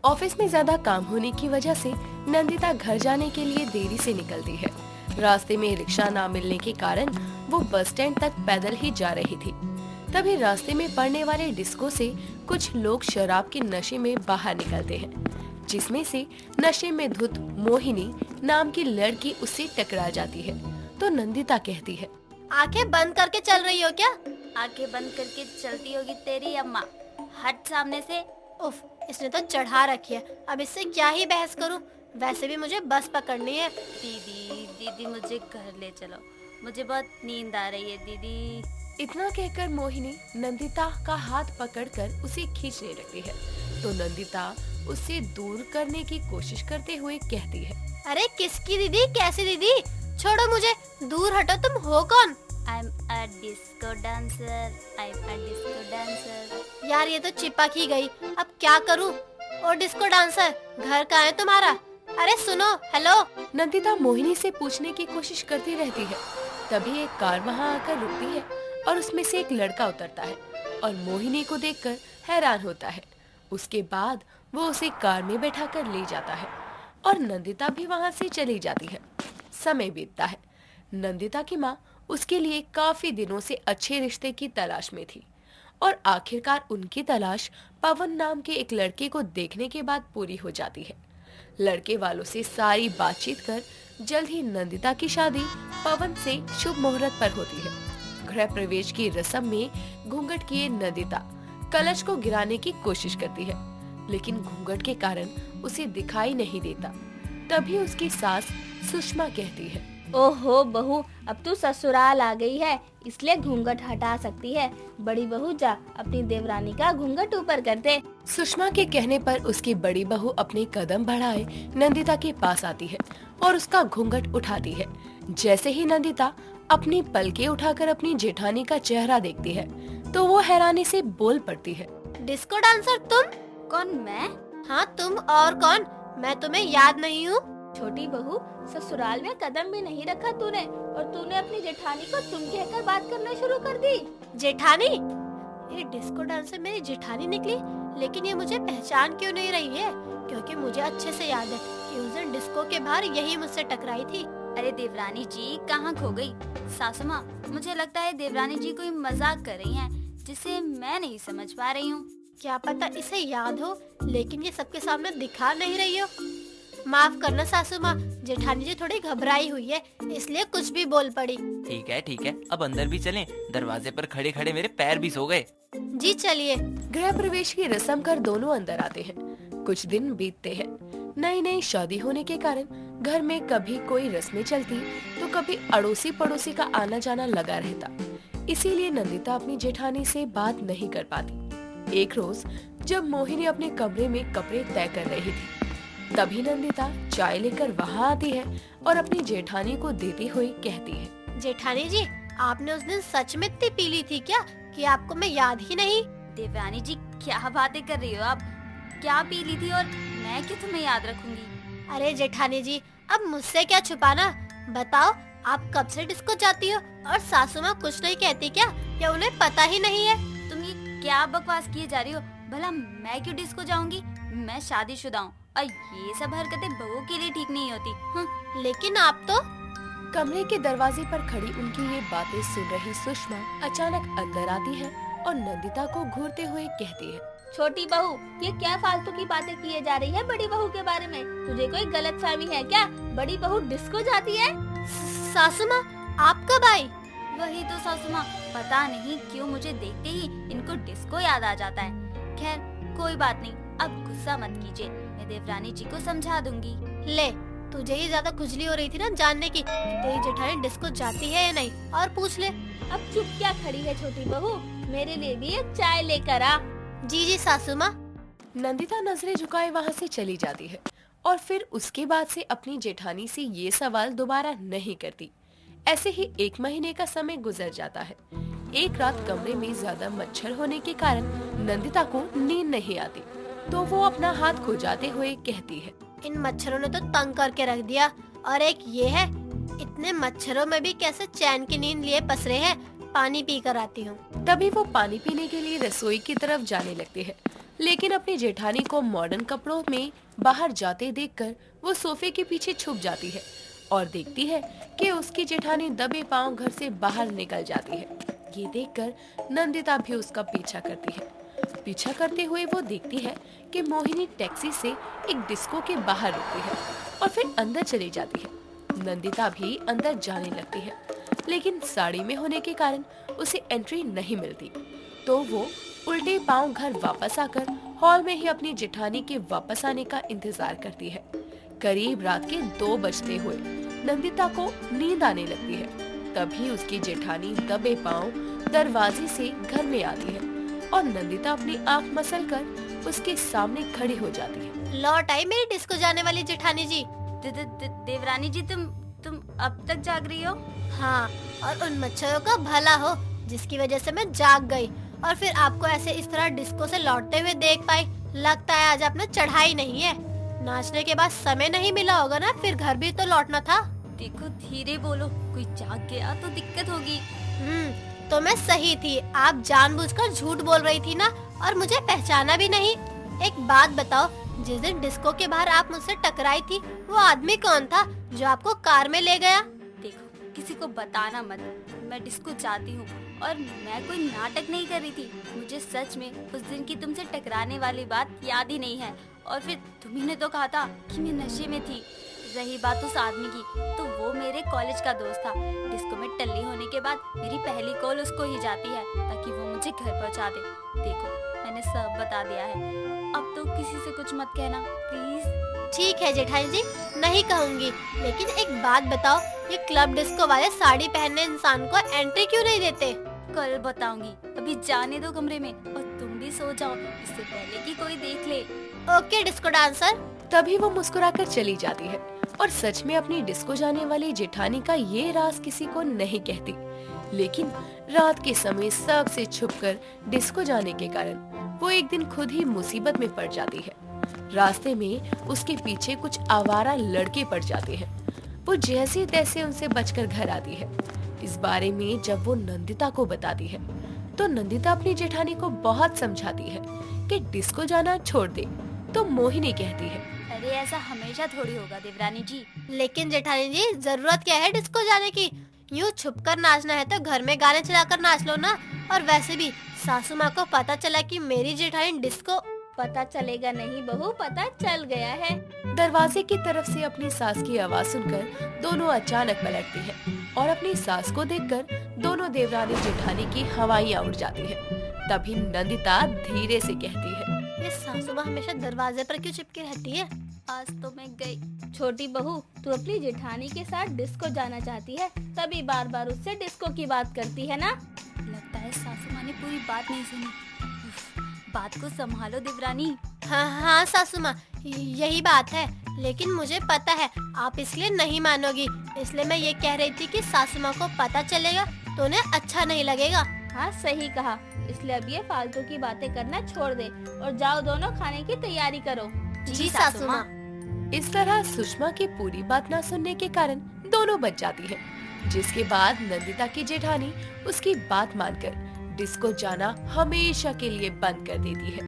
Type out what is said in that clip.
Office में ज्यादा काम होने की वजह से नंदिता घर जाने के लिए देरी से निकलती है। रास्ते में रिक्शा ना मिलने के कारण वो बस स्टैंड तक पैदल ही जा रही थी। तभी रास्ते में पड़ने वाले डिस्को से कुछ लोग शराब के नशे में बाहर निकलते हैं, जिसमें से नशे में धुत मोहिनी नाम की लड़की उससे टकरा जाती है। तो नंदिता कहती है, आंखें बंद करके चल रही हो क्या? आंखें बंद करके चलती होगी तेरी अम्मा। हट सामने से। उफ, इसने तो चढ़ा रखी है। अब इससे क्या ही बहस करूं? वैसे भी मुझे बस पकड़नी है। दीदी मुझे घर ले चलो, मुझे बहुत नींद आ रही है दीदी। इतना कहकर मोहिनी नंदिता का हाथ पकड़कर उसे खींचने लगती है। तो नंदिता उससे दूर करने की कोशिश करते हुए कहती है, अरे किसकी दीदी? कैसी दीदी? छोड़ो मुझे, दूर हटो। तुम हो कौन? I'm a disco dancer, I'm a disco dancer। यार ये तो चिपक ही गई। अब क्या करूं? और डिस्को डांसर, घर कहाँ है तुम्हारा? अरे सुनो, हेलो। नंदिता मोहिनी से पूछने की कोशिश करती रहती है। तभी एक कार वहां आकर रुकती है और उसमें से एक लड़का उतरता है और मोहिनी को देखकर हैरान होता है। उसके बाद वो उसे कार में बैठाकर ले जाता है और नंदिता भी वहां से चली जाती है। समय बीतता है। नंदिता की माँ उसके लिए काफी दिनों से अच्छे रिश्ते की तलाश में थी और आखिरकार उनकी तलाश पवन नाम के एक लड़के को देखने के बाद पूरी हो जाती है। लड़के वालों से सारी बातचीत कर जल्द ही नंदिता की शादी पवन से शुभ मुहूर्त पर होती है। गृह प्रवेश की रस्म में घूंघट किए नंदिता कलश को गिराने की कोशिश करती है, लेकिन घूंघट के कारण उसे दिखाई नहीं देता। तभी उसकी सास सुषमा कहती है, ओहो बहू, अब तू ससुराल आ गई है, इसलिए घूंघट हटा सकती है। बड़ी बहू जा अपनी देवरानी का घूंघट ऊपर कर दे। सुषमा के कहने पर उसकी बड़ी बहू अपने कदम बढ़ाए नंदिता के पास आती है और उसका घूंघट उठाती है। जैसे ही नंदिता अपनी पलकें उठाकर अपनी जेठानी का चेहरा देखती है तो वो हैरानी से बोल पड़ती है, डिस्को डांसर तुम? कौन मैं? हाँ तुम, और कौन? मैं तुम्हें याद नहीं हूँ? छोटी बहू, ससुराल में कदम भी नहीं रखा तूने और तूने अपनी जेठानी को तुम कहकर बात करना शुरू कर दी। जेठानी? ये डिस्को डांसर मेरी जेठानी निकली, लेकिन ये मुझे पहचान क्यों नहीं रही है? क्योंकि मुझे अच्छे से याद है कि उस दिन डिस्को के बाहर यही मुझसे टकराई थी। अरे देवरानी जी कहाँ खो गई? सासू माँ, मुझे लगता है देवरानी जी कोई मजाक कर रही हैं, जिसे मैं नहीं समझ पा रही हूँ। क्या पता इसे याद हो, लेकिन ये सबके सामने दिखा नहीं रही हो। माफ करना सासू माँ, जेठानी जी थोड़ी घबराई हुई है, इसलिए कुछ भी बोल पड़ी। ठीक है, अब अंदर भी चलें। दरवाजे पर खड़े खड़े मेरे पैर भी सो गए। जी चलिए। गृह प्रवेश की रस्म कर दोनों अंदर आते हैं। कुछ दिन बीतते हैं। नई नई शादी होने के कारण घर में कभी कोई रस्में चलती तो कभी अड़ोसी पड़ोसी का आना जाना लगा रहता। इसीलिए नंदिता अपनी जेठानी से बात नहीं कर पाती। एक रोज जब मोहिनी अपने कमरे में कपड़े तय कर रही थी, तभी नंदिता चाय लेकर वहाँ आती है और अपनी जेठानी को देती हुई कहती है, जेठानी जी, आपने उस दिन सच में इतनी पी ली थी क्या कि आपको मैं याद ही नहीं? देवरानी जी क्या बातें कर रही हो आप? क्या पी ली थी और मैं क्यों तुम्हें याद रखूंगी? अरे जेठानी जी, अब मुझसे क्या छुपाना? बताओ, आप कब से डिस्को जाती हो और सासू माँ कुछ नहीं कहती क्या, या उन्हें पता ही नहीं है? तुम ये क्या बकवास किए जा रही हो? भला मैं क्यों डिस्को जाऊंगी? मैं शादीशुदा हूँ और ये सब हरकतें बहू के लिए ठीक नहीं होती। लेकिन आप तो। कमरे के दरवाजे पर खड़ी उनकी ये बातें सुन रही सुषमा अचानक अंदर आती है और नंदिता को घूरते हुए कहती है, छोटी बहू, ये क्या फालतू की बातें किए जा रही है बड़ी बहू के बारे में? तुझे कोई गलतफहमी है क्या? बड़ी बहू डिस्को जाती है? सासू माँ, आप कब आई? वही तो सासू माँ, पता नहीं क्यों मुझे देखते ही इनको डिस्को याद आ जाता है। खैर कोई बात नहीं, अब गुस्सा मत कीजिए, मैं देवरानी जी को समझा दूंगी। ले, तुझे ही ज्यादा खुजली हो रही थी ना जानने की कि तेरी जेठानी डिस्को जाती है या नहीं, और पूछ ले। अब चुप क्या खड़ी है छोटी बहू, मेरे लिए भी एक चाय लेकर आ। जी जी सासू माँ। नंदिता नजरें झुकाए वहाँ से चली जाती है और फिर उसके बाद से अपनी जेठानी से ये सवाल दोबारा नहीं करती। ऐसे ही 1 महीने का समय गुजर जाता है। एक रात कमरे में ज्यादा मच्छर होने के कारण नंदिता को नींद नहीं आती, तो वो अपना हाथ खुजाते हुए कहती है, इन मच्छरों ने तो तंग करके रख दिया। और एक ये है, इतने मच्छरों में भी कैसे चैन की नींद लिए पसरे हैं। पानी पी कर आती हूँ। तभी वो पानी पीने के लिए रसोई की तरफ जाने लगती है। लेकिन अपनी जेठानी को मॉडर्न कपड़ों में बाहर जाते देखकर वो सोफे के पीछे छुप जाती है और देखती है कि उसकी जेठानी दबे पांव घर से बाहर निकल जाती है। ये देखकर नंदिता भी उसका पीछा करती है। पीछा करते हुए वो देखती है कि मोहिनी टैक्सी से एक डिस्को के बाहर रुकती है और फिर अंदर चली जाती है। नंदिता भी अंदर जाने लगती है, लेकिन साड़ी में होने के कारण उसे एंट्री नहीं मिलती, तो वो उल्टे पांव घर वापस आकर हॉल में ही अपनी जेठानी के वापस आने का इंतजार करती है। करीब रात के 2 बजते हुए नंदिता को नींद आने लगती है। तभी उसकी जेठानी दबे पांव दरवाजे से घर में आती है और नंदिता अपनी आंख मसलकर उसके सामने खड़ी हो जाती है। लौट आई मेरी डिस्को जाने वाली जेठानी जी। देवरानी जी, तुम अब तक जाग रही हो? हाँ, और उन मच्छरों का भला हो जिसकी वजह से मैं जाग गई और फिर आपको ऐसे इस तरह डिस्को से लौटते हुए देख पाई। लगता है आज आपने चढ़ाई नहीं है। नाचने के बाद समय नहीं मिला होगा ना, फिर घर भी तो लौटना था। देखो, धीरे बोलो, कोई जाग गया तो दिक्कत होगी। तो मैं सही थी, आप जानबूझकर झूठ बोल रही थी ना, और मुझे पहचाना भी नहीं। एक बात बताओ, जिस दिन डिस्को के बाहर आप मुझसे टकराई थी, वो आदमी कौन था जो आपको कार में ले गया? देखो, किसी को बताना मत, मैं डिस्को जाती हूँ और मैं कोई नाटक नहीं कर रही थी। मुझे सच में उस दिन की तुमसे टकराने वाली बात याद ही नहीं है। और फिर तुम्ही ने तो कहा था कि मैं नशे में थी। रही बात उस आदमी की, तो वो मेरे कॉलेज का दोस्त था। डिस्को में टल्ली होने के बाद मेरी पहली कॉल उसको ही जाती है ताकि वो मुझे घर पहुंचा दे। देखो, मैंने सब बता दिया है, अब तो किसी से कुछ मत कहना प्लीज। ठीक है जेठानी जी, नहीं कहूँगी। लेकिन एक बात बताओ, ये क्लब डिस्को वाले साड़ी पहनने इंसान को एंट्री क्यों नहीं देते? कल बताऊंगी, अभी जाने दो कमरे में और तुम भी सो जाओ, इससे पहले कि कोई देख ले। Okay disco dancer. तभी वो मुस्कुराकर चली जाती है और सच में अपनी डिस्को जाने वाली जेठानी का ये राज किसी को नहीं कहती। लेकिन रात के समय सबसे छुपकर डिस्को जाने के कारण वो एक दिन खुद ही मुसीबत में पड़ जाती है। रास्ते में उसके पीछे कुछ आवारा लड़के पड़ जाते हैं। वो जैसे तैसे उनसे बचकर घर आती है। इस बारे में जब वो नंदिता को बताती है, तो नंदिता अपनी जेठानी को बहुत समझाती है कि डिस्को जाना छोड़ दे, तो मोहिनी कहती है, अरे ऐसा हमेशा थोड़ी होगा देवरानी जी। लेकिन जेठानी जी, जरूरत क्या है डिस्को जाने की? यूँ छुपकर नाचना है तो घर में गाने चलाकर नाच लो ना। और वैसे भी सासू माँ को पता चला कि मेरी जेठानी डिस्को। पता चलेगा नहीं बहू, पता चल गया है। दरवाजे की तरफ से अपनी सास की आवाज सुनकर दोनों अचानक पलटती हैं और अपनी सास को देखकर दोनों देवरानी जेठानी की हवाइयाँ उड़ जाती है। तभी नंदिता धीरे से कहती है, ये सासू माँ हमेशा दरवाजे पर क्यों चिपकी रहती है? आज तो मैं गई। छोटी बहू, तू अपनी जेठानी के साथ डिस्को जाना चाहती है, तभी बार बार उससे डिस्को की बात करती है ना? लगता है सासू माँ ने पूरी बात नहीं सुनी। उफ, बात को संभालो देवरानी। हाँ सासू माँ, यही बात है। लेकिन मुझे पता है आप इसलिए नहीं मानोगी, इसलिए मैं ये कह रही थी कि सासू माँ को पता चलेगा तो उन्हें अच्छा नहीं लगेगा। हाँ सही कहा, इसलिए अब ये फालतू की बातें करना छोड़ दे और जाओ दोनों खाने की तैयारी करो। जी सासू माँ। इस तरह सुषमा की पूरी बात न सुनने के कारण दोनों बच जाती है, जिसके बाद नंदिता की जेठानी उसकी बात मानकर डिस्को जाना हमेशा के लिए बंद कर देती है।